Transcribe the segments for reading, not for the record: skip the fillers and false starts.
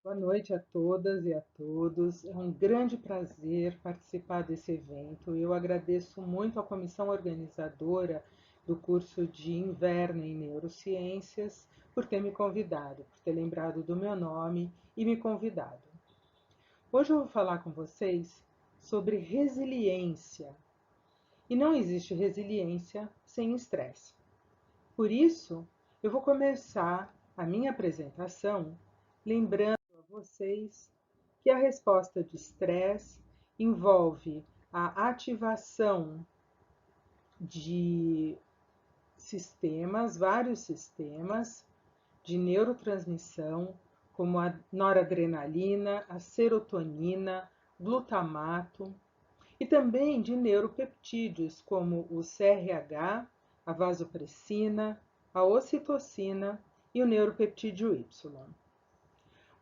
Boa noite a todas e a todos. É um grande prazer participar desse evento. Eu agradeço muito à comissão organizadora do curso de inverno em neurociências por ter me convidado, por ter lembrado do meu nome e me convidado. Hoje eu vou falar com vocês sobre resiliência. E não existe resiliência sem estresse. Por isso, eu vou começar a minha apresentação lembrando a vocês que a resposta de estresse envolve a ativação de sistemas, vários sistemas de neurotransmissão, como a noradrenalina, a serotonina, glutamato, e também de neuropeptídeos, como o CRH, a vasopressina, a ocitocina e o neuropeptídeo Y.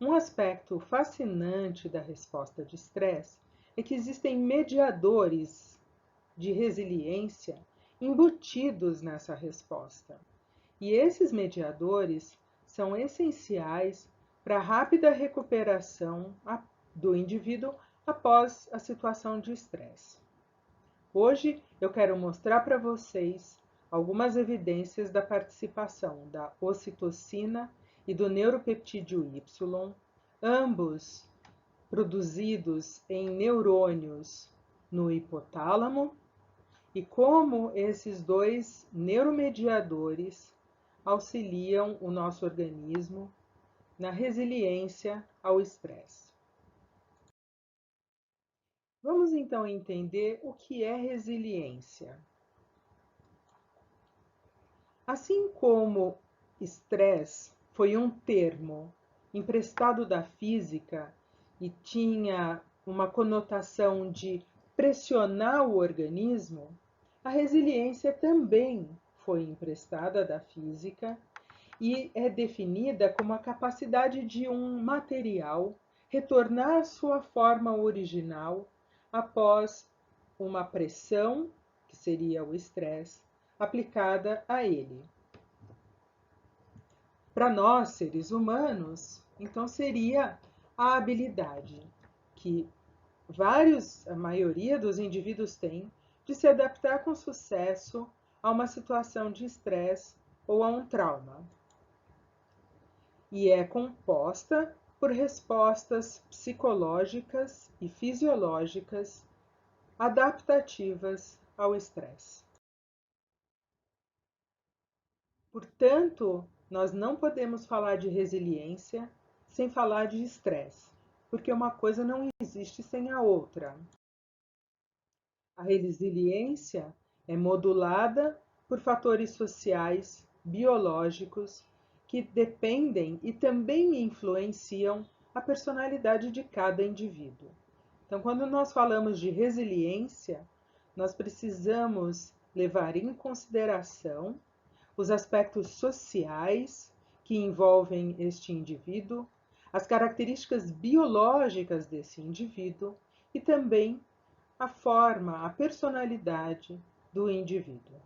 Um aspecto fascinante da resposta de estresse é que existem mediadores de resiliência embutidos nessa resposta. E esses mediadores são essenciais para a rápida recuperação do indivíduo após a situação de estresse. Hoje eu quero mostrar para vocês algumas evidências da participação da ocitocina e do neuropeptídeo Y, ambos produzidos em neurônios no hipotálamo, e como esses dois neuromediadores auxiliam o nosso organismo na resiliência ao estresse. Vamos então entender o que é resiliência. Assim como estresse foi um termo emprestado da física e tinha uma conotação de pressionar o organismo, a resiliência também foi emprestada da física e é definida como a capacidade de um material retornar à sua forma original após uma pressão, que seria o estresse, aplicada a ele. Para nós, seres humanos, então seria a habilidade que a maioria dos indivíduos tem de se adaptar com sucesso a uma situação de estresse ou a um trauma. E é composta por respostas psicológicas e fisiológicas adaptativas ao estresse. Portanto, nós não podemos falar de resiliência sem falar de estresse, porque uma coisa não existe sem a outra. A resiliência é modulada por fatores sociais, biológicos, que dependem e também influenciam a personalidade de cada indivíduo. Então, quando nós falamos de resiliência, nós precisamos levar em consideração os aspectos sociais que envolvem este indivíduo, as características biológicas desse indivíduo e também a forma, a personalidade do indivíduo.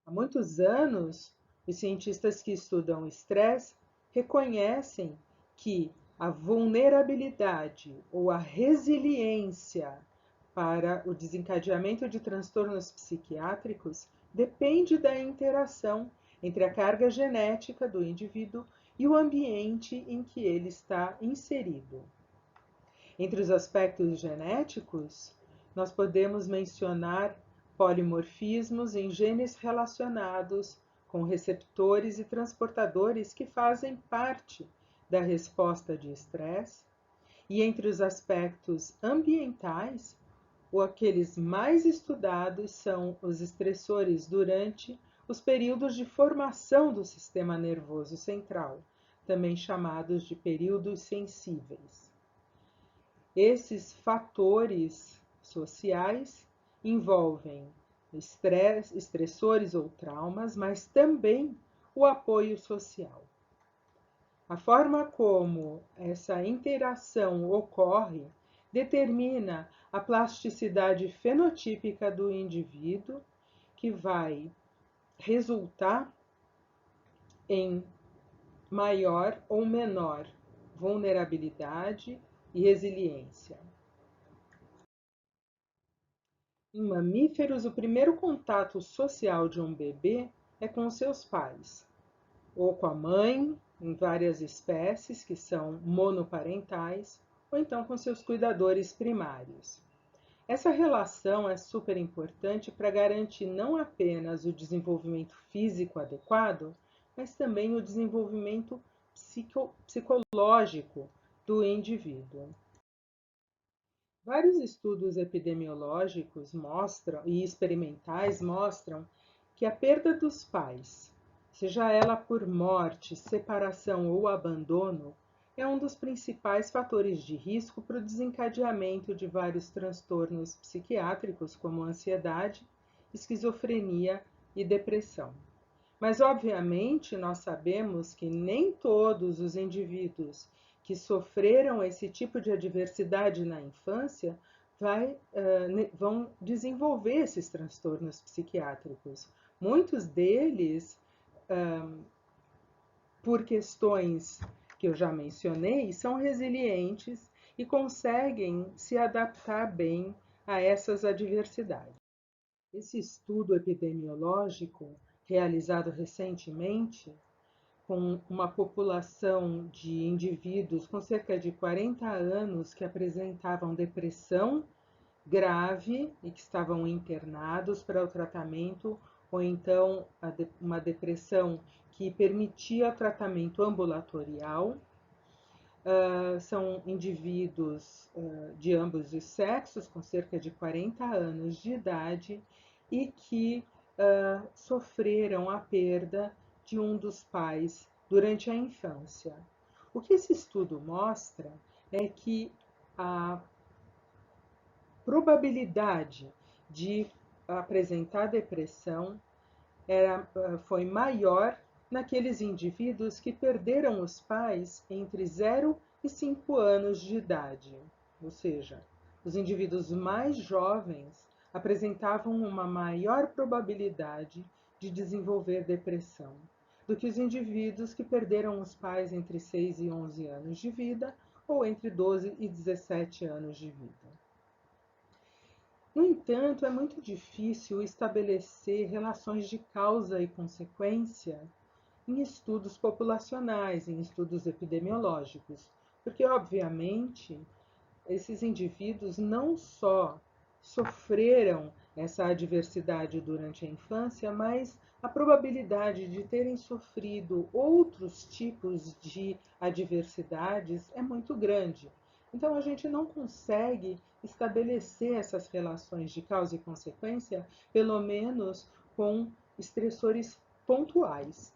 Há muitos anos, os cientistas que estudam o estresse reconhecem que a vulnerabilidade ou a resiliência para o desencadeamento de transtornos psiquiátricos depende da interação entre a carga genética do indivíduo e o ambiente em que ele está inserido. Entre os aspectos genéticos, nós podemos mencionar polimorfismos em genes relacionados com receptores e transportadores que fazem parte da resposta de estresse, e entre os aspectos ambientais, aqueles mais estudados são os estressores durante os períodos de formação do sistema nervoso central, também chamados de períodos sensíveis. Esses fatores sociais envolvem estressores ou traumas, mas também o apoio social. A forma como essa interação ocorre determina a plasticidade fenotípica do indivíduo, que vai resultar em maior ou menor vulnerabilidade e resiliência. Em mamíferos, o primeiro contato social de um bebê é com seus pais, ou com a mãe, em várias espécies que são monoparentais, ou então com seus cuidadores primários. Essa relação é super importante para garantir não apenas o desenvolvimento físico adequado, mas também o desenvolvimento psicológico do indivíduo. Vários estudos epidemiológicos mostram e experimentais mostram que a perda dos pais, seja ela por morte, separação ou abandono, é um dos principais fatores de risco para o desencadeamento de vários transtornos psiquiátricos, como ansiedade, esquizofrenia e depressão. Mas, obviamente, nós sabemos que nem todos os indivíduos que sofreram esse tipo de adversidade na infância vão desenvolver esses transtornos psiquiátricos. Muitos deles, por questões que eu já mencionei, são resilientes e conseguem se adaptar bem a essas adversidades. Esse estudo epidemiológico, realizado recentemente, com uma população de indivíduos com cerca de 40 anos que apresentavam depressão grave e que estavam internados para o tratamento, ou então uma depressão que permitia tratamento ambulatorial. São indivíduos de ambos os sexos, com cerca de 40 anos de idade, e que sofreram a perda de um dos pais durante a infância. O que esse estudo mostra é que a probabilidade de apresentar depressão foi maior naqueles indivíduos que perderam os pais entre 0 e 5 anos de idade, ou seja, os indivíduos mais jovens apresentavam uma maior probabilidade de desenvolver depressão do que os indivíduos que perderam os pais entre 6 e 11 anos de vida ou entre 12 e 17 anos de vida. No entanto, é muito difícil estabelecer relações de causa e consequência em estudos populacionais, em estudos epidemiológicos, porque, obviamente, esses indivíduos não só sofreram essa adversidade durante a infância, mas a probabilidade de terem sofrido outros tipos de adversidades é muito grande. Então, a gente não consegue estabelecer essas relações de causa e consequência, pelo menos com estressores pontuais.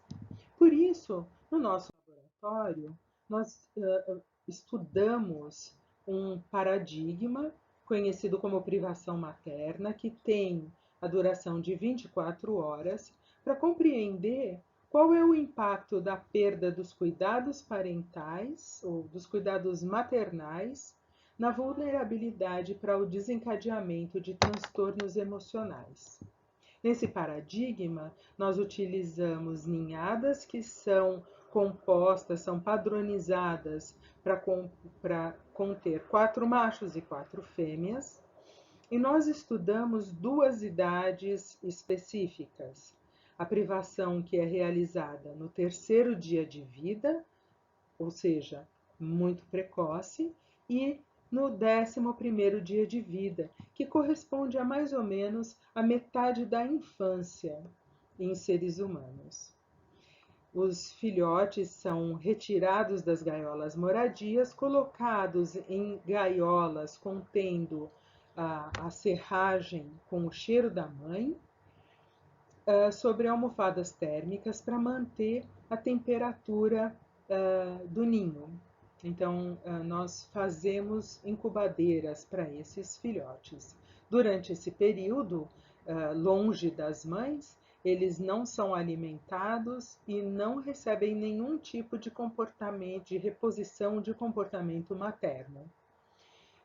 Por isso, no nosso laboratório, nós estudamos um paradigma conhecido como privação materna, que tem a duração de 24 horas, para compreender qual é o impacto da perda dos cuidados parentais ou dos cuidados maternais na vulnerabilidade para o desencadeamento de transtornos emocionais. Nesse paradigma, nós utilizamos ninhadas que são compostas, são padronizadas para conter 4 machos e 4 fêmeas, e nós estudamos 2 idades específicas. A privação que é realizada no 3º dia de vida, ou seja, muito precoce, e no 11º dia de vida, que corresponde a mais ou menos a metade da infância em seres humanos. Os filhotes são retirados das gaiolas moradias, colocados em gaiolas contendo a serragem com o cheiro da mãe, sobre almofadas térmicas para manter a temperatura do ninho. Então, nós fazemos incubadeiras para esses filhotes. Durante esse período, longe das mães, eles não são alimentados e não recebem nenhum tipo de comportamento, de reposição de comportamento materno.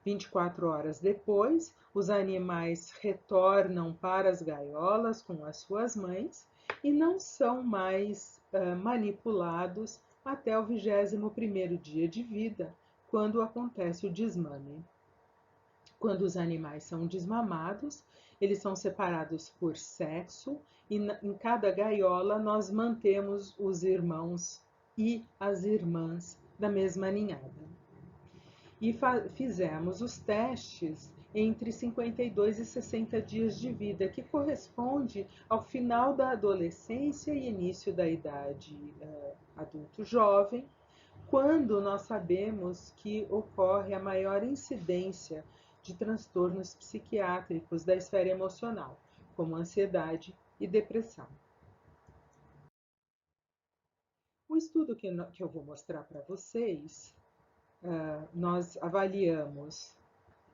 24 horas depois, os animais retornam para as gaiolas com as suas mães e não são mais manipulados até o 21º dia de vida, quando acontece o desmame. Quando os animais são desmamados, eles são separados por sexo e em cada gaiola nós mantemos os irmãos e as irmãs da mesma ninhada. E fizemos os testes entre 52 e 60 dias de vida, que corresponde ao final da adolescência e início da idade adulto jovem, quando nós sabemos que ocorre a maior incidência de transtornos psiquiátricos da esfera emocional, como ansiedade e depressão. O estudo que eu vou mostrar para vocês, nós avaliamos,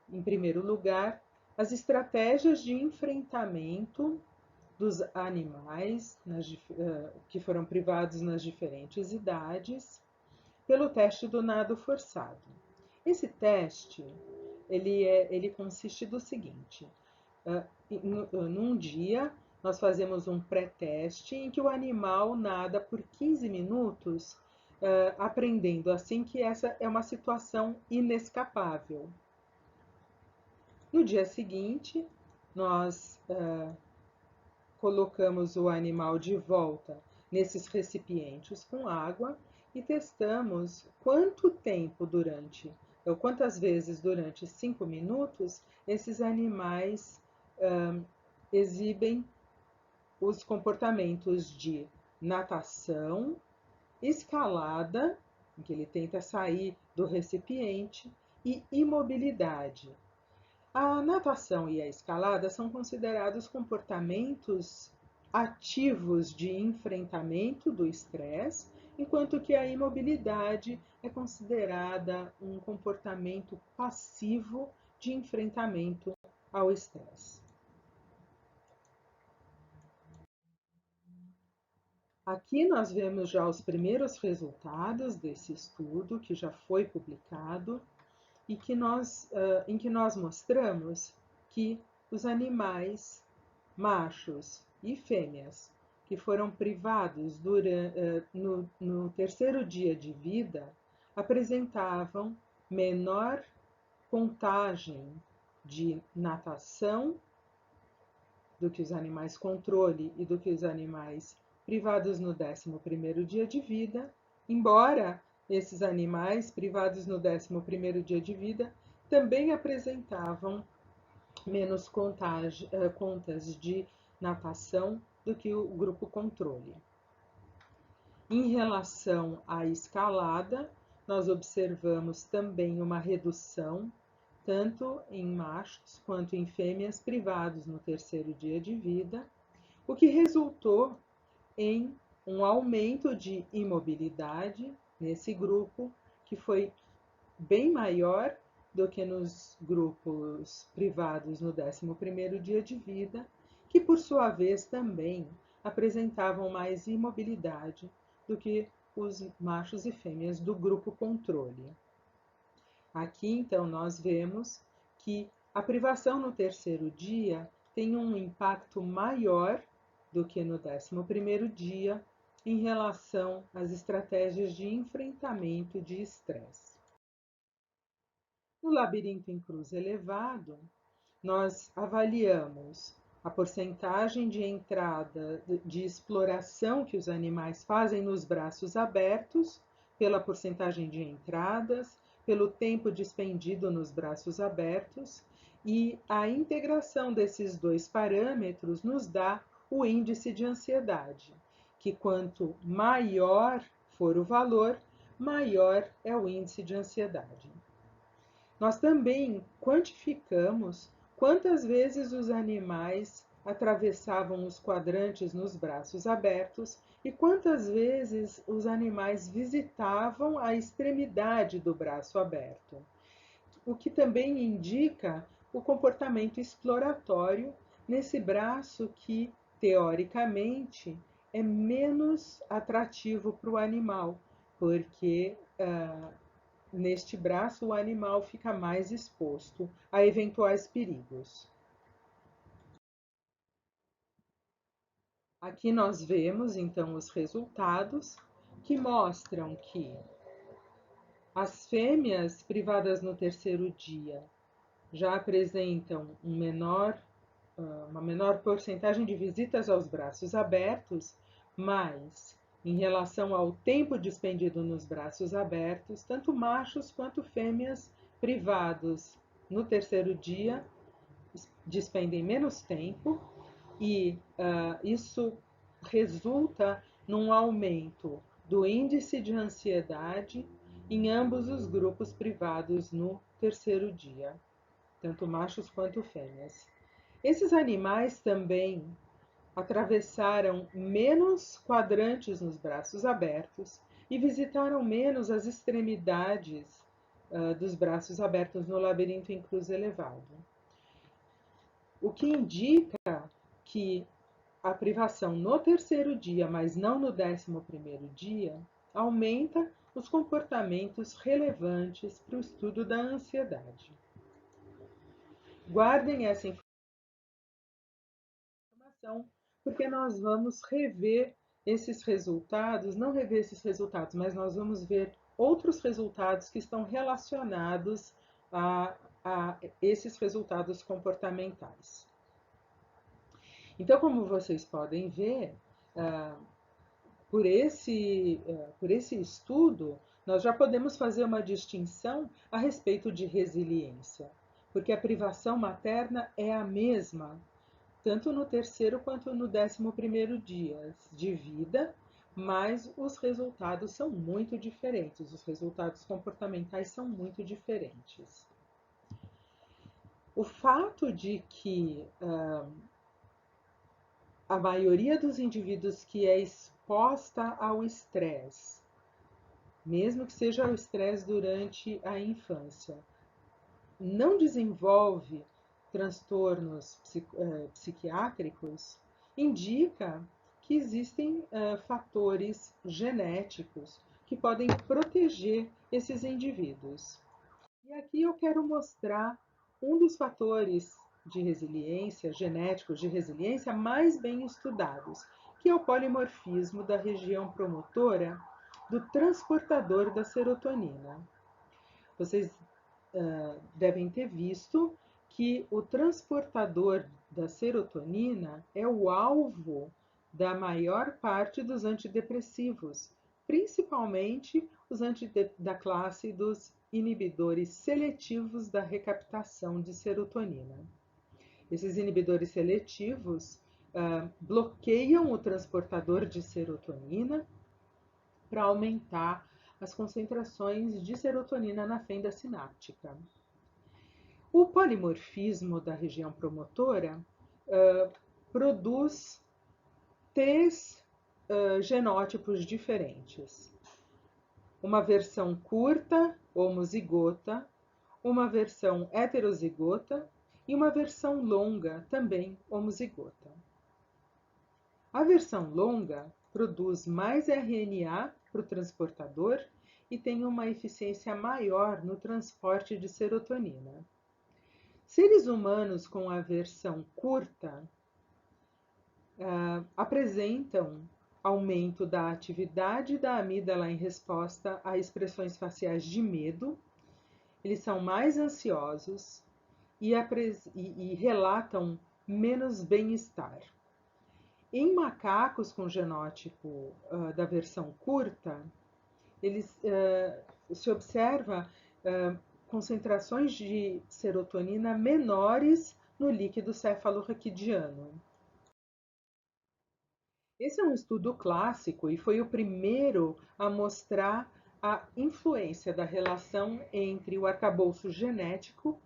em primeiro lugar, as estratégias de enfrentamento dos animais que foram privados nas diferentes idades pelo teste do nado forçado. Esse teste ele consiste do seguinte: num dia nós fazemos um pré-teste em que o animal nada por 15 minutos, aprendendo assim que essa é uma situação inescapável. No dia seguinte, nós colocamos o animal de volta nesses recipientes com água e testamos quantas vezes durante 5 minutos esses animais exibem os comportamentos de natação, escalada, em que ele tenta sair do recipiente, e imobilidade. A natação e a escalada são considerados comportamentos ativos de enfrentamento do estresse, enquanto que a imobilidade é considerada um comportamento passivo de enfrentamento ao estresse. Aqui nós vemos já os primeiros resultados desse estudo, que já foi publicado, e em que nós mostramos que os animais machos e fêmeas que foram privados no terceiro dia de vida apresentavam menor contagem de natação do que os animais controle e do que os animais privados no 11º dia de vida, embora esses animais privados no 11º dia de vida também apresentavam menos contas de natação do que o grupo controle. Em relação à escalada, nós observamos também uma redução, tanto em machos quanto em fêmeas privados no terceiro dia de vida, o que resultou em um aumento de imobilidade nesse grupo, que foi bem maior do que nos grupos privados no 11º dia de vida, que por sua vez também apresentavam mais imobilidade do que os machos e fêmeas do grupo controle. Aqui, então, nós vemos que a privação no terceiro dia tem um impacto maior do que no 11º dia em relação às estratégias de enfrentamento de estresse. No labirinto em cruz elevado, nós avaliamos a porcentagem de entrada de exploração que os animais fazem nos braços abertos, pela porcentagem de entradas, pelo tempo despendido nos braços abertos, e a integração desses dois parâmetros nos dá o índice de ansiedade, que quanto maior for o valor, maior é o índice de ansiedade. Nós também quantificamos quantas vezes os animais atravessavam os quadrantes nos braços abertos e quantas vezes os animais visitavam a extremidade do braço aberto, o que também indica o comportamento exploratório nesse braço que, teoricamente, é menos atrativo para o animal, porque neste braço o animal fica mais exposto a eventuais perigos. Aqui nós vemos então os resultados, que mostram que as fêmeas privadas no terceiro dia já apresentam uma menor porcentagem de visitas aos braços abertos, mas em relação ao tempo despendido nos braços abertos, tanto machos quanto fêmeas privados no terceiro dia despendem menos tempo e isso resulta num aumento do índice de ansiedade em ambos os grupos privados no terceiro dia, tanto machos quanto fêmeas. Esses animais também atravessaram menos quadrantes nos braços abertos e visitaram menos as extremidades dos braços abertos no labirinto em cruz elevado. O que indica que a privação no terceiro dia, mas não no 11º dia, aumenta os comportamentos relevantes para o estudo da ansiedade. Guardem essa informação, porque nós vamos rever esses resultados, não rever esses resultados, mas nós vamos ver outros resultados que estão relacionados a esses resultados comportamentais. Então, como vocês podem ver, por esse estudo, nós já podemos fazer uma distinção a respeito de resiliência, porque a privação materna é a mesma, tanto no terceiro quanto no 11º dia de vida, mas os resultados são muito diferentes, os resultados comportamentais são muito diferentes. O fato de que a maioria dos indivíduos que é exposta ao estresse, mesmo que seja o estresse durante a infância, não desenvolve transtornos psiquiátricos, indica que existem fatores genéticos que podem proteger esses indivíduos. E aqui eu quero mostrar um dos fatores de resiliência, genéticos de resiliência mais bem estudados, que é o polimorfismo da região promotora do transportador da serotonina. Vocês devem ter visto que o transportador da serotonina é o alvo da maior parte dos antidepressivos, principalmente os da classe dos inibidores seletivos da recaptação de serotonina. Esses inibidores seletivos bloqueiam o transportador de serotonina para aumentar as concentrações de serotonina na fenda sináptica. O polimorfismo da região promotora produz 3 genótipos diferentes. Uma versão curta, homozigota, uma versão heterozigota e uma versão longa, também homozigota. A versão longa produz mais RNA para o transportador e tem uma eficiência maior no transporte de serotonina. Seres humanos com a versão curta apresentam aumento da atividade da amígdala em resposta a expressões faciais de medo, eles são mais ansiosos e relatam menos bem-estar. Em macacos com genótipo da versão curta, se observa concentrações de serotonina menores no líquido cefalorraquidiano. Esse é um estudo clássico e foi o primeiro a mostrar a influência da relação entre o arcabouço genético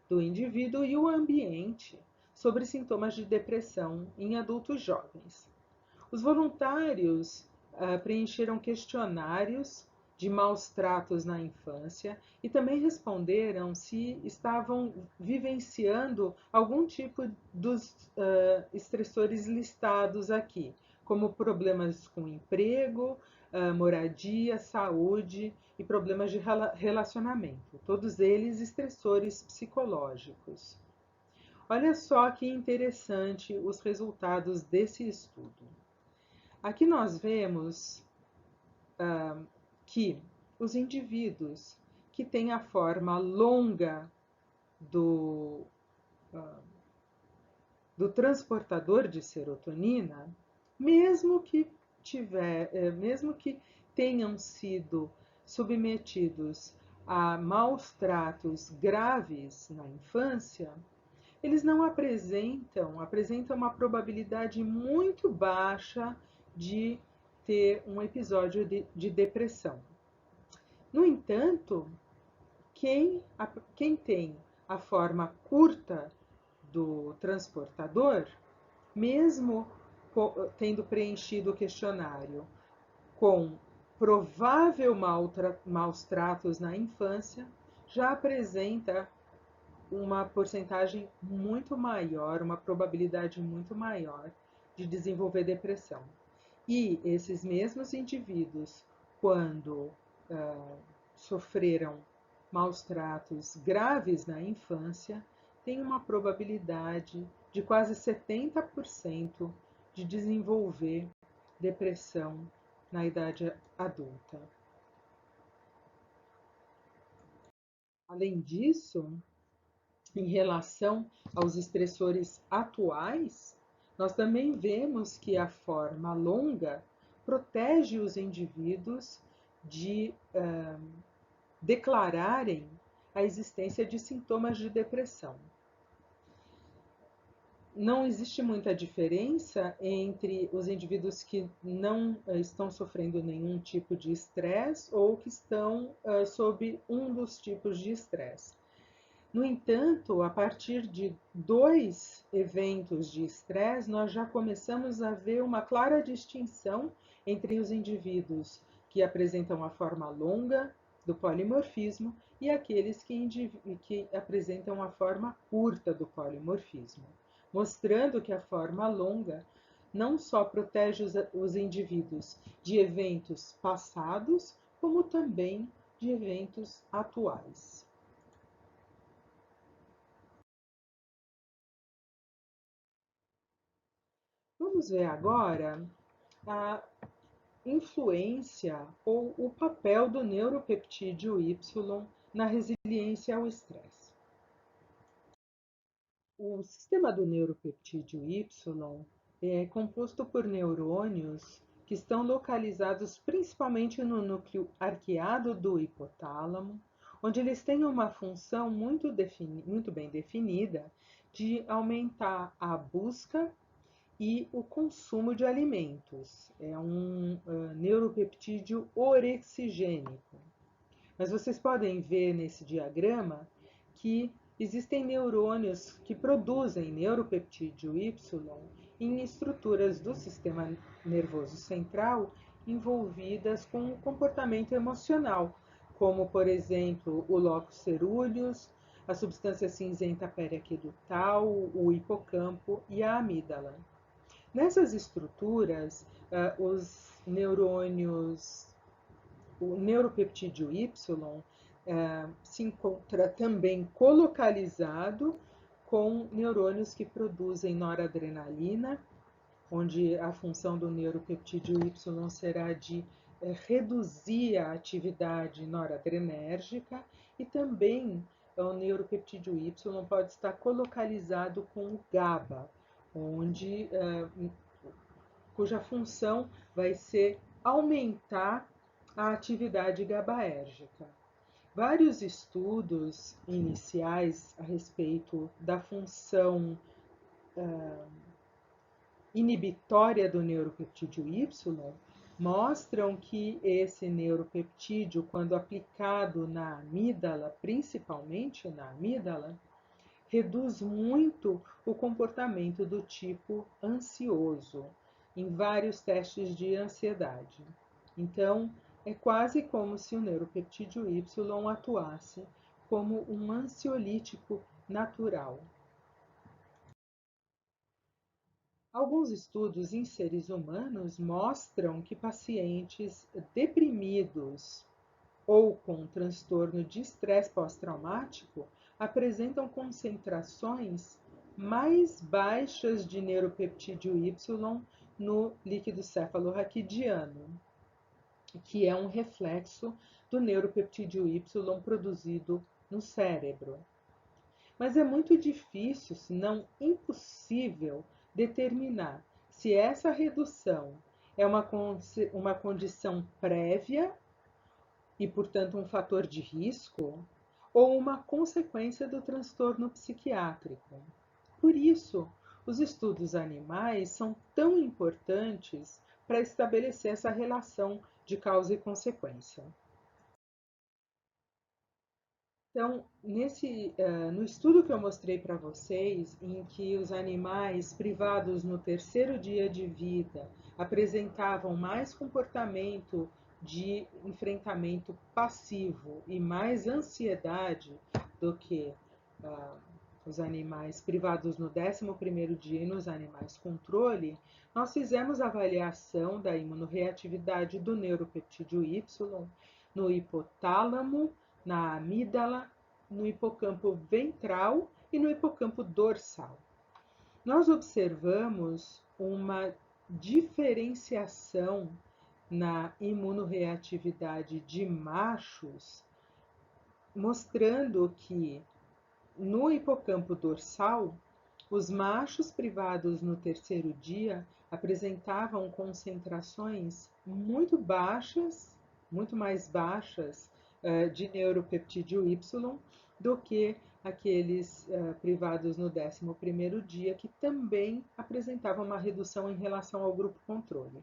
do indivíduo e o ambiente sobre sintomas de depressão em adultos jovens. Os voluntários preencheram questionários de maus tratos na infância e também responderam se estavam vivenciando algum tipo dos estressores listados aqui, como problemas com emprego, moradia, saúde e problemas de relacionamento, todos eles estressores psicológicos. Olha só que interessante os resultados desse estudo. Aqui nós vemos que os indivíduos que têm a forma longa do, do transportador de serotonina, mesmo que mesmo que tenham sido submetidos a maus tratos graves na infância, eles não apresentam uma probabilidade muito baixa de ter um episódio de depressão. No entanto, quem tem a forma curta do transportador, mesmo tendo preenchido o questionário com provável maus tratos na infância, já apresenta uma porcentagem muito maior, uma probabilidade muito maior de desenvolver depressão. E esses mesmos indivíduos, quando sofreram maus tratos graves na infância, têm uma probabilidade de quase 70% de desenvolver depressão na idade adulta. Além disso, em relação aos estressores atuais, nós também vemos que a forma longa protege os indivíduos de declararem a existência de sintomas de depressão. Não existe muita diferença entre os indivíduos que não estão sofrendo nenhum tipo de estresse ou que estão sob um dos tipos de estresse. No entanto, a partir de 2 eventos de estresse, nós já começamos a ver uma clara distinção entre os indivíduos que apresentam a forma longa do polimorfismo e aqueles que apresentam a forma curta do polimorfismo, mostrando que a forma longa não só protege os indivíduos de eventos passados, como também de eventos atuais. Vamos ver agora a influência ou o papel do neuropeptídeo Y na resiliência ao estresse. O sistema do neuropeptídeo Y é composto por neurônios que estão localizados principalmente no núcleo arqueado do hipotálamo, onde eles têm uma função muito bem definida de aumentar a busca e o consumo de alimentos. É um neuropeptídeo orexigênico. Mas vocês podem ver nesse diagrama que existem neurônios que produzem neuropeptídeo Y em estruturas do sistema nervoso central envolvidas com o comportamento emocional, como, por exemplo, o locus ceruleus, a substância cinzenta periaquedutal, o hipocampo e a amígdala. Nessas estruturas, os neurônios, o neuropeptídeo Y se encontra também colocalizado com neurônios que produzem noradrenalina, onde a função do neuropeptídeo Y será de reduzir a atividade noradrenérgica, e também o neuropeptídeo Y pode estar colocalizado com o GABA, cuja função vai ser aumentar a atividade GABAérgica. Vários estudos iniciais a respeito da função inibitória do neuropeptídeo Y mostram que esse neuropeptídeo, quando aplicado na amígdala, principalmente na amígdala, reduz muito o comportamento do tipo ansioso em vários testes de ansiedade. Então, é quase como se o neuropeptídeo Y atuasse como um ansiolítico natural. Alguns estudos em seres humanos mostram que pacientes deprimidos ou com transtorno de estresse pós-traumático apresentam concentrações mais baixas de neuropeptídeo Y no líquido cefalorraquidiano. que é um reflexo do neuropeptídeo Y produzido no cérebro. Mas é muito difícil, se não impossível, determinar se essa redução é uma condição prévia e, portanto, um fator de risco, ou uma consequência do transtorno psiquiátrico. Por isso, os estudos animais são tão importantes para estabelecer essa relação de causa e consequência. Então, no estudo que eu mostrei para vocês, em que os animais privados no terceiro dia de vida apresentavam mais comportamento de enfrentamento passivo e mais ansiedade do que uh, os animais privados no 11º dia e nos animais controle, nós fizemos avaliação da imunorreatividade do neuropeptídeo Y no hipotálamo, na amígdala, no hipocampo ventral e no hipocampo dorsal. Nós observamos uma diferenciação na imunorreatividade de machos, mostrando que no hipocampo dorsal, os machos privados no terceiro dia apresentavam concentrações muito baixas, muito mais baixas de neuropeptídeo Y do que aqueles privados no 11º dia, que também apresentavam uma redução em relação ao grupo controle.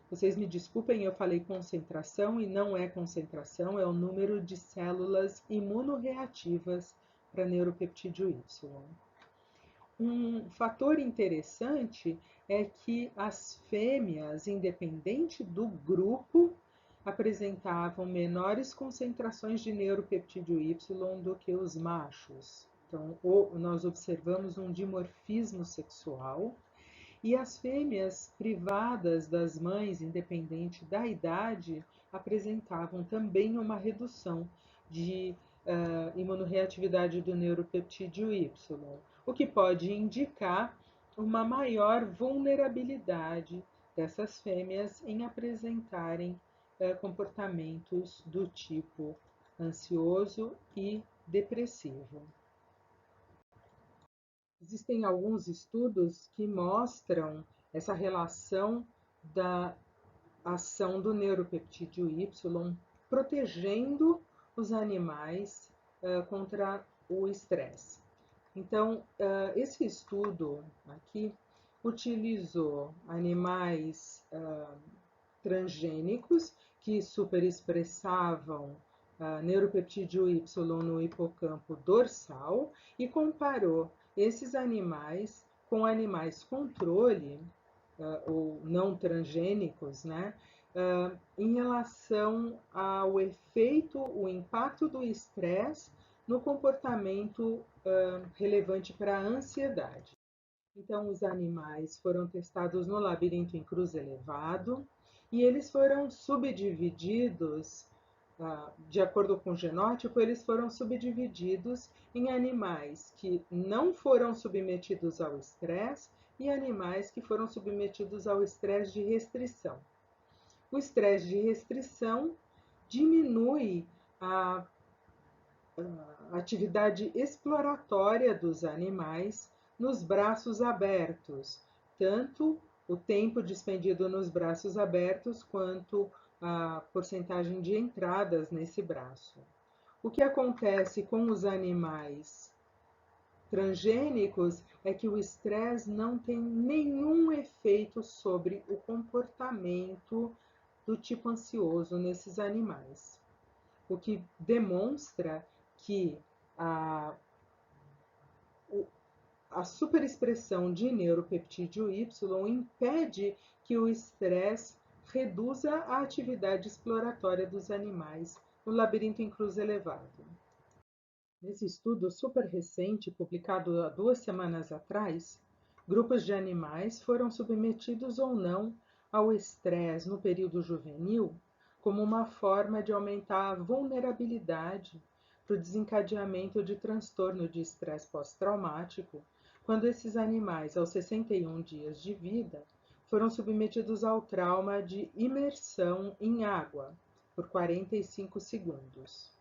Vocês me desculpem, eu falei concentração e não é concentração, é o número de células imunorreativas para neuropeptídeo Y. Um fator interessante é que as fêmeas, independente do grupo, apresentavam menores concentrações de neuropeptídeo Y do que os machos. Então, nós observamos um dimorfismo sexual e as fêmeas privadas das mães, independente da idade, apresentavam também uma redução de imunorreatividade do neuropeptídeo Y, o que pode indicar uma maior vulnerabilidade dessas fêmeas em apresentarem comportamentos do tipo ansioso e depressivo. Existem alguns estudos que mostram essa relação da ação do neuropeptídeo Y protegendo os animais contra o estresse. Então, esse estudo aqui utilizou animais transgênicos que superexpressavam neuropeptídeo Y no hipocampo dorsal e comparou esses animais com animais controle ou não transgênicos, né, em relação ao efeito, o impacto do estresse no comportamento relevante para a ansiedade. Então, os animais foram testados no labirinto em cruz elevado e eles foram subdivididos, de acordo com o genótipo, eles foram subdivididos em animais que não foram submetidos ao estresse e animais que foram submetidos ao estresse de restrição. O estresse de restrição diminui a atividade exploratória dos animais nos braços abertos, tanto o tempo despendido nos braços abertos quanto a porcentagem de entradas nesse braço. O que acontece com os animais transgênicos é que o estresse não tem nenhum efeito sobre o comportamento do tipo ansioso nesses animais, o que demonstra que a superexpressão de neuropeptídeo Y impede que o estresse reduza a atividade exploratória dos animais no labirinto em cruz elevado. Nesse estudo super recente, publicado há 2 semanas atrás, grupos de animais foram submetidos ou não ao estresse no período juvenil como uma forma de aumentar a vulnerabilidade para o desencadeamento de transtorno de estresse pós-traumático, quando esses animais, aos 61 dias de vida, foram submetidos ao trauma de imersão em água por 45 segundos.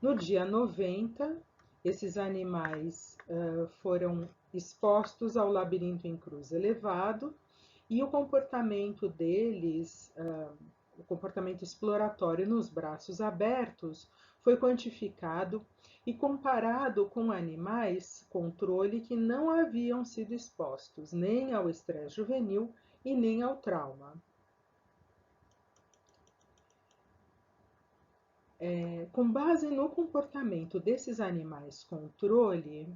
No dia 90, esses animais foram expostos ao labirinto em cruz elevado e o comportamento deles, o comportamento exploratório nos braços abertos, foi quantificado e comparado com animais controle que não haviam sido expostos nem ao estresse juvenil e nem ao trauma. Com base no comportamento desses animais controle,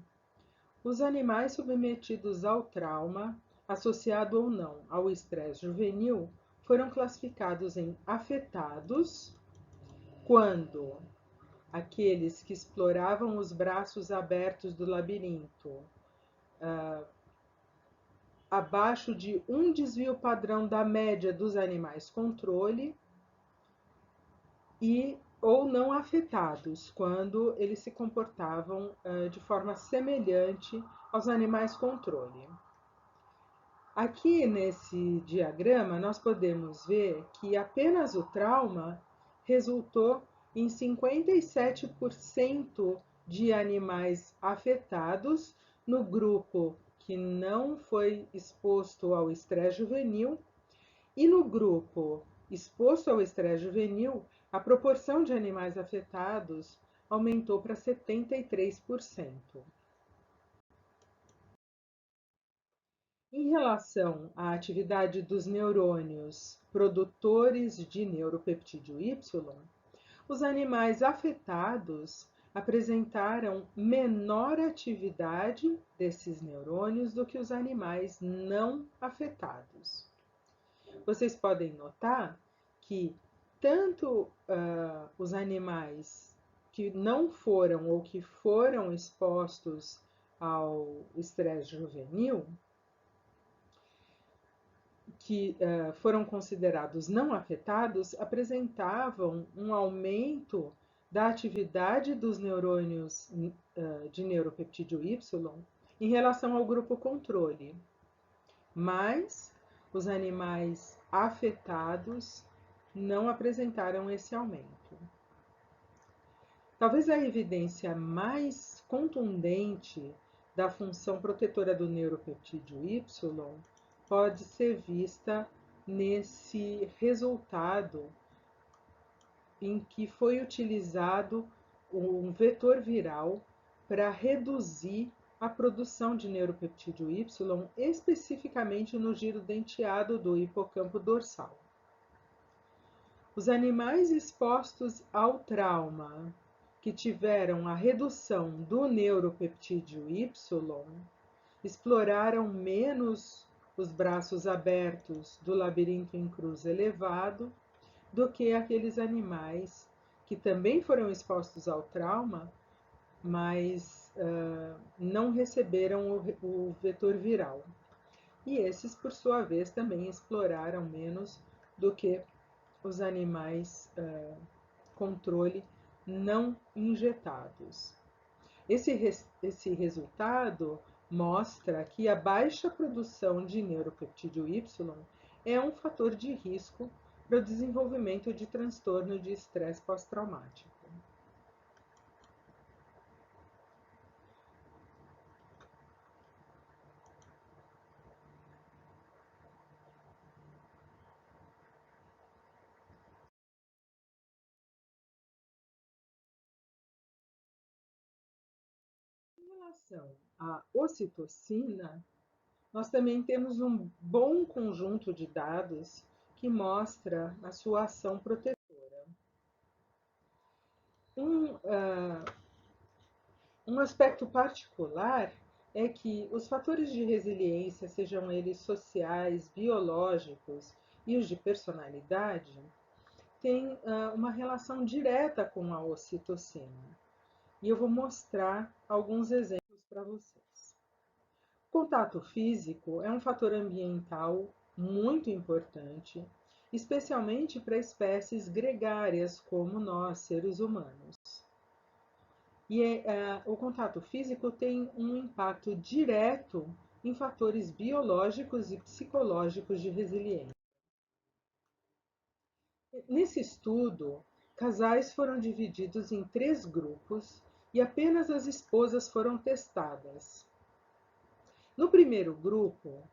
os animais submetidos ao trauma, associado ou não ao estresse juvenil, foram classificados em afetados, quando aqueles que exploravam os braços abertos do labirinto abaixo de um desvio padrão da média dos animais controle, e ou não afetados, quando eles se comportavam de forma semelhante aos animais controle. Aqui nesse diagrama, nós podemos ver que apenas o trauma resultou em 57% de animais afetados no grupo que não foi exposto ao estresse juvenil, e no grupo exposto ao estresse juvenil, a proporção de animais afetados aumentou para 73%. Em relação à atividade dos neurônios produtores de neuropeptídeo Y, os animais afetados apresentaram menor atividade desses neurônios do que os animais não afetados. Vocês podem notar que tanto os animais que não foram ou que foram expostos ao estresse juvenil, que foram considerados não afetados, apresentavam um aumento da atividade dos neurônios de neuropeptídeo Y em relação ao grupo controle. Mas os animais afetados não apresentaram esse aumento. Talvez a evidência mais contundente da função protetora do neuropeptídeo Y pode ser vista nesse resultado em que foi utilizado um vetor viral para reduzir a produção de neuropeptídeo Y, especificamente no giro denteado do hipocampo dorsal. Os animais expostos ao trauma, que tiveram a redução do neuropeptídeo Y, exploraram menos os braços abertos do labirinto em cruz elevado do que aqueles animais que também foram expostos ao trauma, mas não receberam o vetor viral. E esses, por sua vez, também exploraram menos do que os animais controle não injetados. Esse resultado mostra que a baixa produção de neuropeptídeo Y é um fator de risco para o desenvolvimento de transtorno de estresse pós-traumático. Em relação à ocitocina, nós também temos um bom conjunto de dados que mostra a sua ação protetora. Um aspecto particular é que os fatores de resiliência, sejam eles sociais, biológicos e os de personalidade, têm uma relação direta com a ocitocina. E eu vou mostrar alguns exemplos para vocês. O contato físico é um fator ambiental muito importante, especialmente para espécies gregárias como nós, seres humanos. E o contato físico tem um impacto direto em fatores biológicos e psicológicos de resiliência. Nesse estudo, casais foram divididos em 3 grupos e apenas as esposas foram testadas. No primeiro grupo,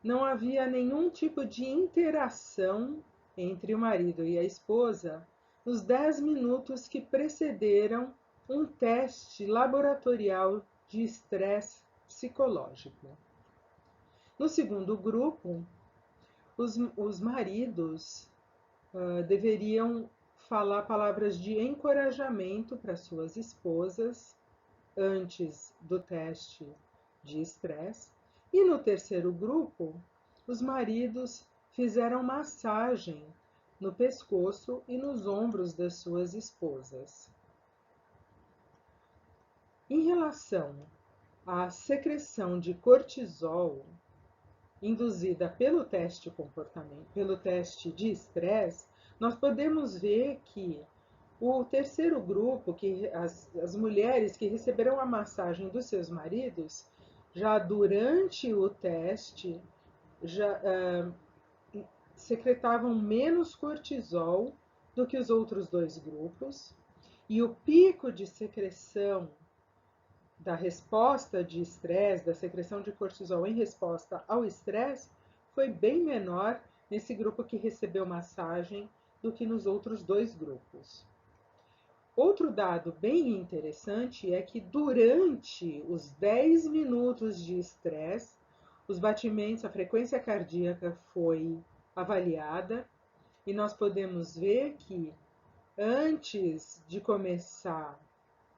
não havia nenhum tipo de interação entre o marido e a esposa nos 10 minutos que precederam um teste laboratorial de estresse psicológico. No segundo grupo, os maridos deveriam falar palavras de encorajamento para suas esposas antes do teste de estresse. E no terceiro grupo, os maridos fizeram massagem no pescoço e nos ombros das suas esposas. Em relação à secreção de cortisol induzida pelo teste de estresse, nós podemos ver que o terceiro grupo, que as mulheres que receberam a massagem dos seus maridos, já durante o teste, já secretavam menos cortisol do que os outros 2 grupos, e o pico de secreção da resposta de estresse, da secreção de cortisol em resposta ao estresse, foi bem menor nesse grupo que recebeu massagem do que nos outros 2 grupos. Outro dado bem interessante é que durante os 10 minutos de estresse, os batimentos, a frequência cardíaca foi avaliada e nós podemos ver que antes de começar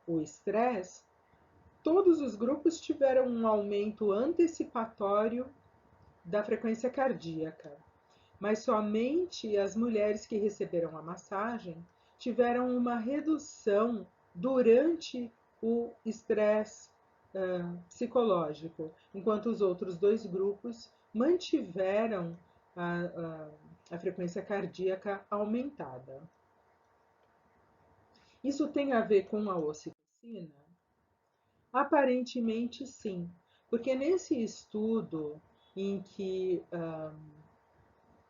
o estresse, todos os grupos tiveram um aumento antecipatório da frequência cardíaca, mas somente as mulheres que receberam a massagem tiveram uma redução durante o estresse psicológico, enquanto os outros 2 grupos mantiveram a frequência cardíaca aumentada. Isso tem a ver com a ocitocina? Aparentemente sim, porque nesse estudo em que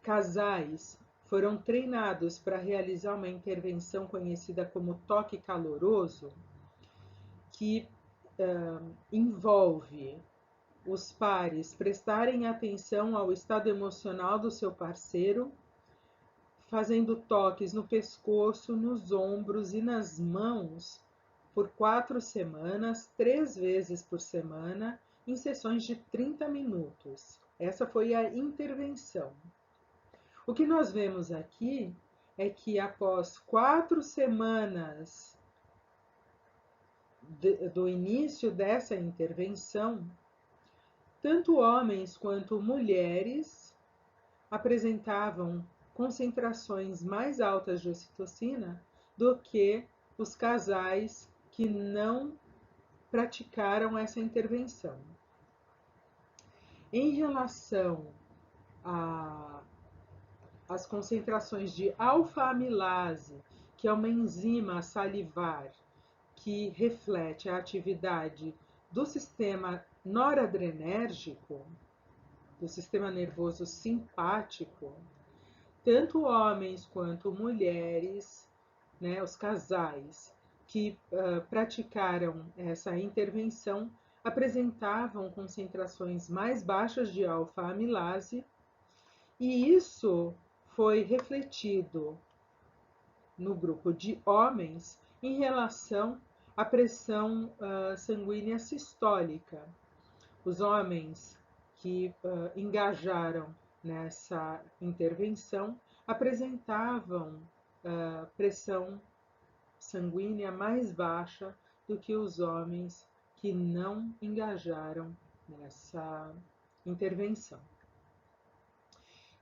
casais foram treinados para realizar uma intervenção conhecida como toque caloroso, que envolve os pares prestarem atenção ao estado emocional do seu parceiro, fazendo toques no pescoço, nos ombros e nas mãos por 4 semanas, 3 vezes por semana, em sessões de 30 minutos. Essa foi a intervenção. O que nós vemos aqui é que após 4 semanas do início dessa intervenção, tanto homens quanto mulheres apresentavam concentrações mais altas de ocitocina do que os casais que não praticaram essa intervenção. Em relação às concentrações de alfa-amilase, que é uma enzima salivar que reflete a atividade do sistema noradrenérgico, do sistema nervoso simpático, tanto homens quanto mulheres, né, os casais que praticaram essa intervenção apresentavam concentrações mais baixas de alfa-amilase, e isso foi refletido no grupo de homens em relação à pressão sanguínea sistólica. Os homens que engajaram nessa intervenção apresentavam pressão sanguínea mais baixa do que os homens que não engajaram nessa intervenção.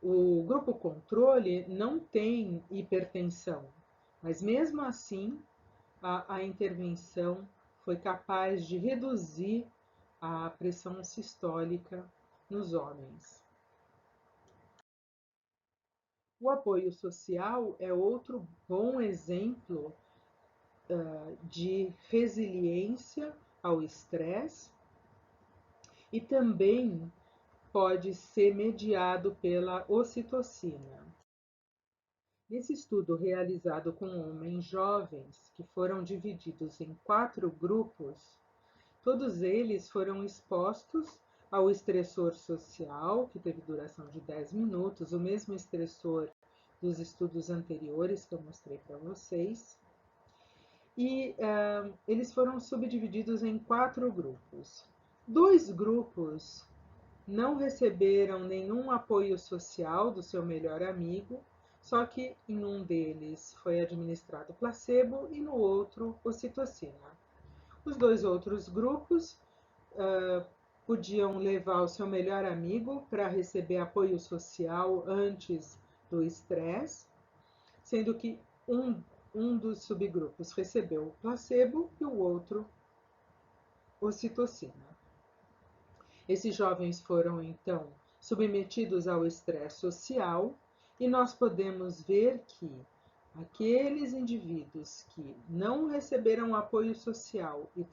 O grupo controle não tem hipertensão, mas mesmo assim a intervenção foi capaz de reduzir a pressão sistólica nos homens. O apoio social é outro bom exemplo de resiliência ao estresse, e também pode ser mediado pela ocitocina. Nesse estudo realizado com homens jovens, que foram divididos em 4 grupos, todos eles foram expostos ao estressor social, que teve duração de 10 minutos, o mesmo estressor dos estudos anteriores que eu mostrei para vocês. E eles foram subdivididos em 4 grupos. 2 grupos não receberam nenhum apoio social do seu melhor amigo, só que em um deles foi administrado placebo e no outro ocitocina. Os 2 outros grupos podiam levar o seu melhor amigo para receber apoio social antes do estresse, sendo que um dos subgrupos recebeu o placebo e o outro ocitocina. Esses jovens foram, então, submetidos ao estresse social e nós podemos ver que aqueles indivíduos que não receberam apoio social e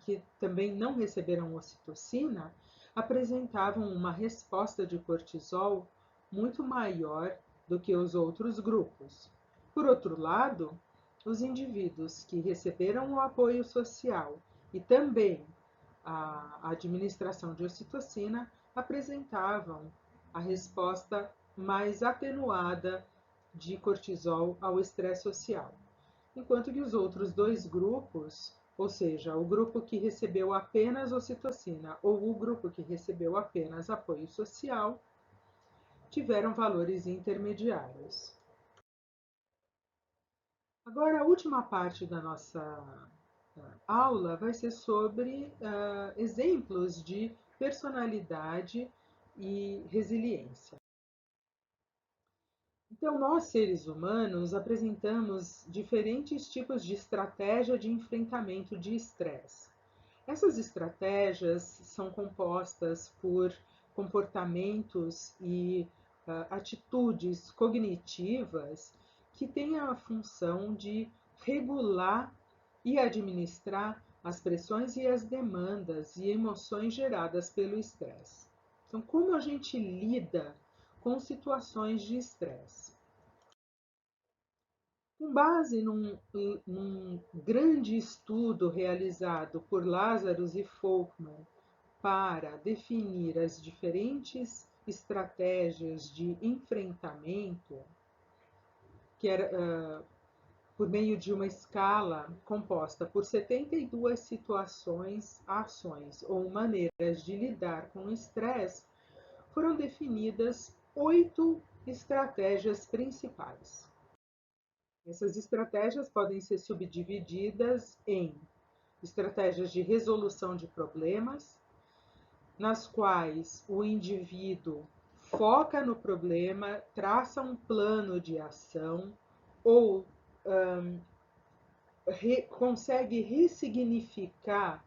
que também não receberam ocitocina apresentavam uma resposta de cortisol muito maior do que os outros grupos. Por outro lado, os indivíduos que receberam o apoio social e também a administração de ocitocina apresentavam a resposta mais atenuada de cortisol ao estresse social, enquanto que os outros 2 grupos, ou seja, o grupo que recebeu apenas ocitocina ou o grupo que recebeu apenas apoio social, tiveram valores intermediários. Agora, a última parte da nossa aula vai ser sobre exemplos de personalidade e resiliência. Então, nós seres humanos apresentamos diferentes tipos de estratégia de enfrentamento de estresse. Essas estratégias são compostas por comportamentos e atitudes cognitivas que têm a função de regular e administrar as pressões e as demandas e emoções geradas pelo estresse. Então, como a gente lida com situações de estresse? Com base num grande estudo realizado por Lazarus e Folkman para definir as diferentes estratégias de enfrentamento, que era por meio de uma escala composta por 72 situações, ações ou maneiras de lidar com o estresse, foram definidas 8 estratégias principais. Essas estratégias podem ser subdivididas em estratégias de resolução de problemas, nas quais o indivíduo foca no problema, traça um plano de ação ou consegue ressignificar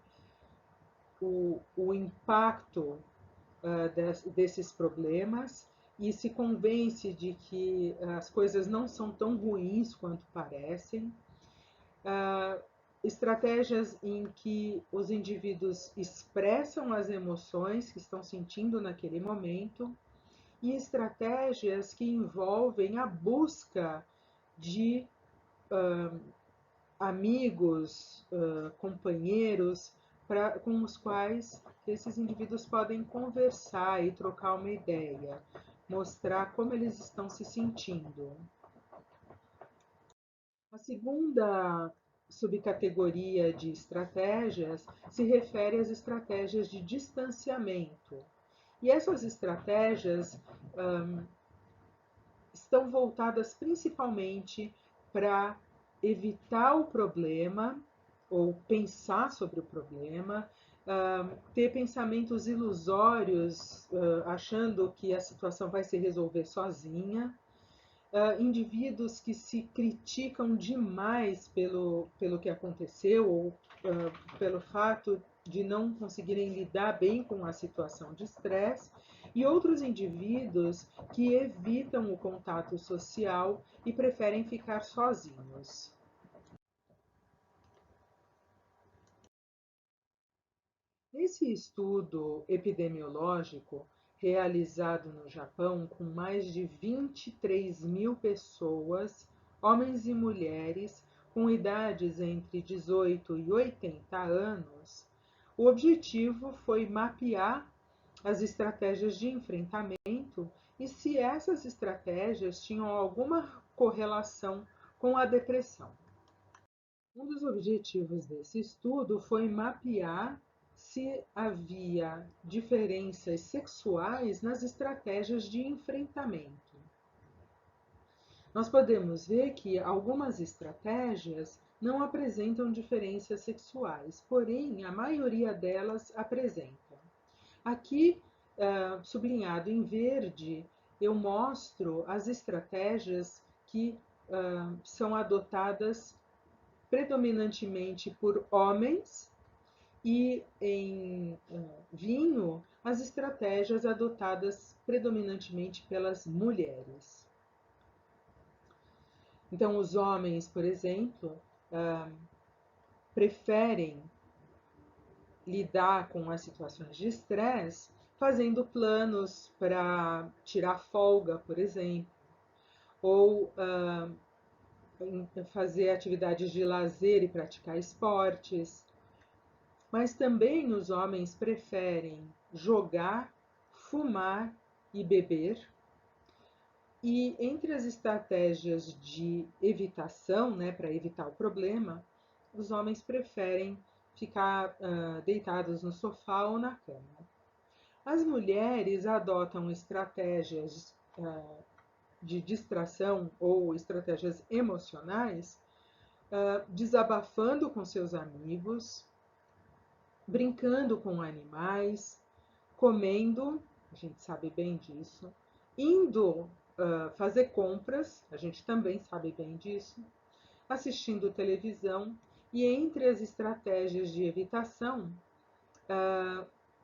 o impacto desses problemas e se convence de que as coisas não são tão ruins quanto parecem. Estratégias em que os indivíduos expressam as emoções que estão sentindo naquele momento e estratégias que envolvem a busca de amigos, companheiros, com os quais esses indivíduos podem conversar e trocar uma ideia, mostrar como eles estão se sentindo. A segunda subcategoria de estratégias se refere às estratégias de distanciamento. E essas estratégias estão voltadas principalmente para evitar o problema ou pensar sobre o problema, ter pensamentos ilusórios, achando que a situação vai se resolver sozinha, indivíduos que se criticam demais pelo que aconteceu ou pelo fato de não conseguirem lidar bem com a situação de estresse, e outros indivíduos que evitam o contato social e preferem ficar sozinhos. Nesse estudo epidemiológico realizado no Japão com mais de 23 mil pessoas, homens e mulheres, com idades entre 18 e 80 anos, o objetivo foi mapear as estratégias de enfrentamento e se essas estratégias tinham alguma correlação com a depressão. Um dos objetivos desse estudo foi mapear se havia diferenças sexuais nas estratégias de enfrentamento. Nós podemos ver que algumas estratégias não apresentam diferenças sexuais, porém a maioria delas apresenta. Aqui, sublinhado em verde, eu mostro as estratégias que são adotadas predominantemente por homens e em vinho as estratégias adotadas predominantemente pelas mulheres. Então, os homens, por exemplo, preferem lidar com as situações de estresse fazendo planos para tirar folga, por exemplo, ou fazer atividades de lazer e praticar esportes. Mas também os homens preferem jogar, fumar e beber. E entre as estratégias de evitação, né, para evitar o problema, os homens preferem ficar deitados no sofá ou na cama. As mulheres adotam estratégias de distração ou estratégias emocionais, desabafando com seus amigos, brincando com animais, comendo, a gente sabe bem disso, indo fazer compras, a gente também sabe bem disso, assistindo televisão, e entre as estratégias de evitação,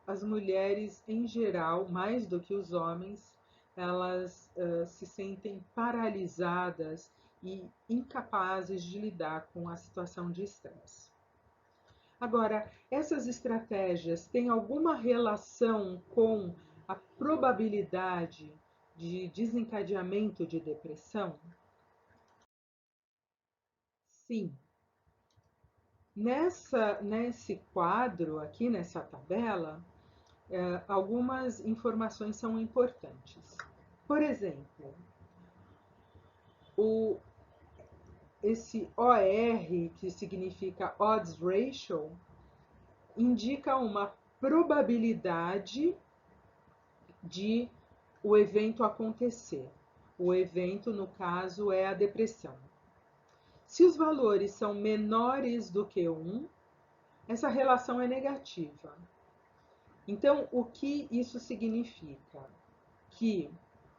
as mulheres em geral, mais do que os homens, elas se sentem paralisadas e incapazes de lidar com a situação de estresse. Agora, essas estratégias têm alguma relação com a probabilidade de desencadeamento de depressão? Sim. Nesse quadro aqui, nessa tabela, algumas informações são importantes. Por exemplo, esse OR, que significa Odds Ratio, indica uma probabilidade de o evento acontecer. O evento, no caso, é a depressão. Se os valores são menores do que 1, essa relação é negativa. Então, o que isso significa? Que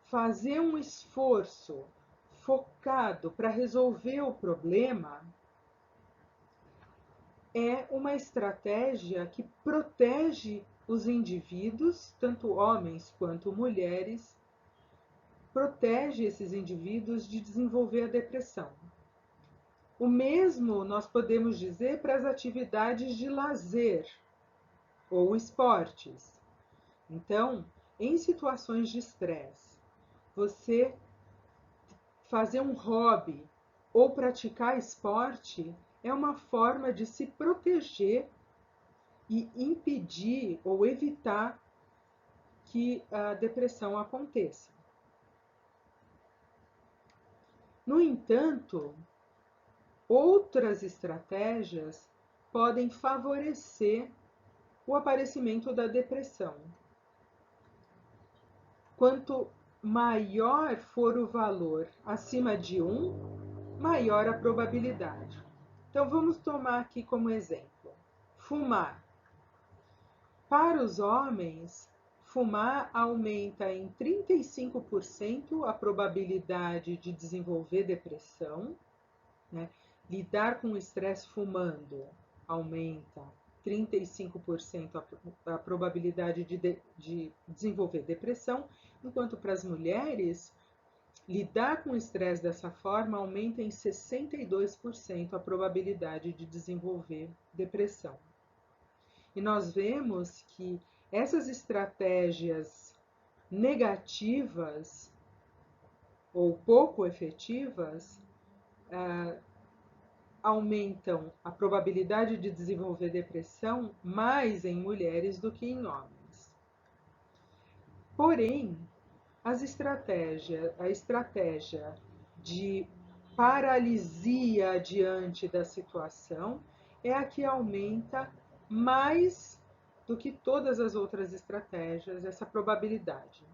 fazer um esforço focado para resolver o problema é uma estratégia que protege os indivíduos, tanto homens quanto mulheres, protege esses indivíduos de desenvolver a depressão. O mesmo nós podemos dizer para as atividades de lazer ou esportes. Então, em situações de estresse, você fazer um hobby ou praticar esporte é uma forma de se proteger e impedir ou evitar que a depressão aconteça. No entanto, outras estratégias podem favorecer o aparecimento da depressão. Quanto maior for o valor acima de 1, maior a probabilidade. Então vamos tomar aqui como exemplo: fumar. Para os homens, fumar aumenta em 35% a probabilidade de desenvolver depressão, né? Lidar com o estresse fumando aumenta 35% a probabilidade de desenvolver depressão, enquanto para as mulheres, lidar com o estresse dessa forma aumenta em 62% a probabilidade de desenvolver depressão. E nós vemos que essas estratégias negativas ou pouco efetivas aumentam a probabilidade de desenvolver depressão mais em mulheres do que em homens. Porém, a estratégia de paralisia diante da situação é a que aumenta mais do que todas as outras estratégias essa probabilidade.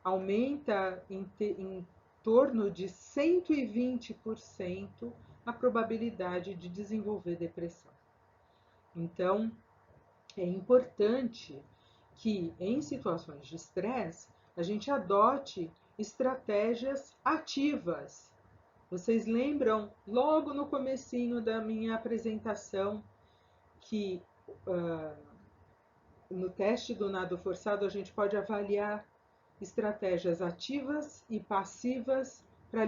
Aumenta em torno de 120% a probabilidade de desenvolver depressão. Então, é importante que em situações de estresse a gente adote estratégias ativas. Vocês lembram logo no comecinho da minha apresentação que no teste do nado forçado a gente pode avaliar estratégias ativas e passivas para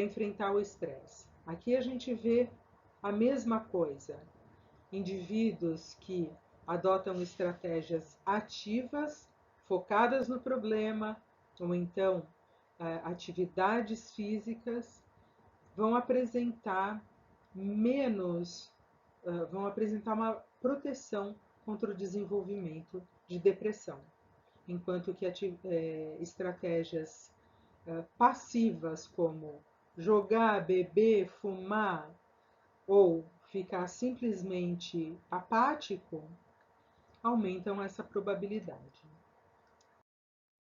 enfrentar o estresse. Aqui a gente vê a mesma coisa. Indivíduos que adotam estratégias ativas, focadas no problema, ou então atividades físicas, vão apresentar uma proteção contra o desenvolvimento de depressão, enquanto que estratégias passivas como jogar, beber, fumar ou ficar simplesmente apático aumentam essa probabilidade.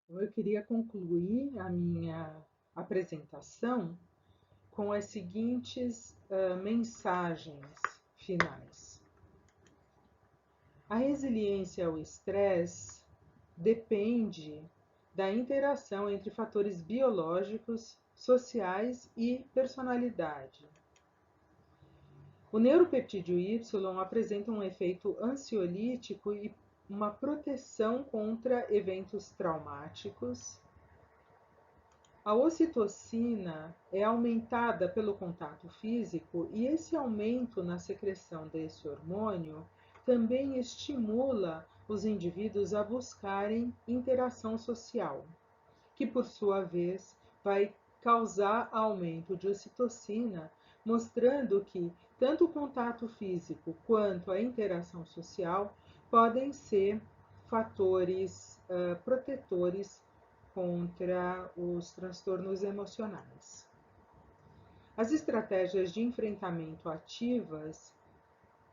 Eu queria concluir a minha apresentação com as seguintes mensagens finais. A resiliência ao estresse depende da interação entre fatores biológicos, sociais e personalidade. O neuropeptídeo Y apresenta um efeito ansiolítico e uma proteção contra eventos traumáticos. A ocitocina é aumentada pelo contato físico e esse aumento na secreção desse hormônio também estimula os indivíduos a buscarem interação social, que por sua vez vai causar aumento de ocitocina, mostrando que tanto o contato físico quanto a interação social podem ser fatores protetores contra os transtornos emocionais. As estratégias de enfrentamento ativas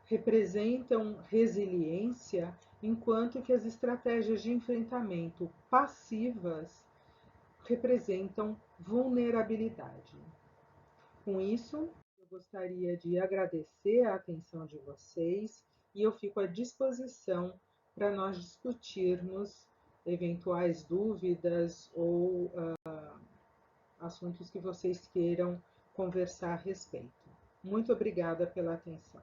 representam resiliência, enquanto que as estratégias de enfrentamento passivas representam vulnerabilidade. Com isso, eu gostaria de agradecer a atenção de vocês e eu fico à disposição para nós discutirmos eventuais dúvidas ou assuntos que vocês queiram conversar a respeito. Muito obrigada pela atenção.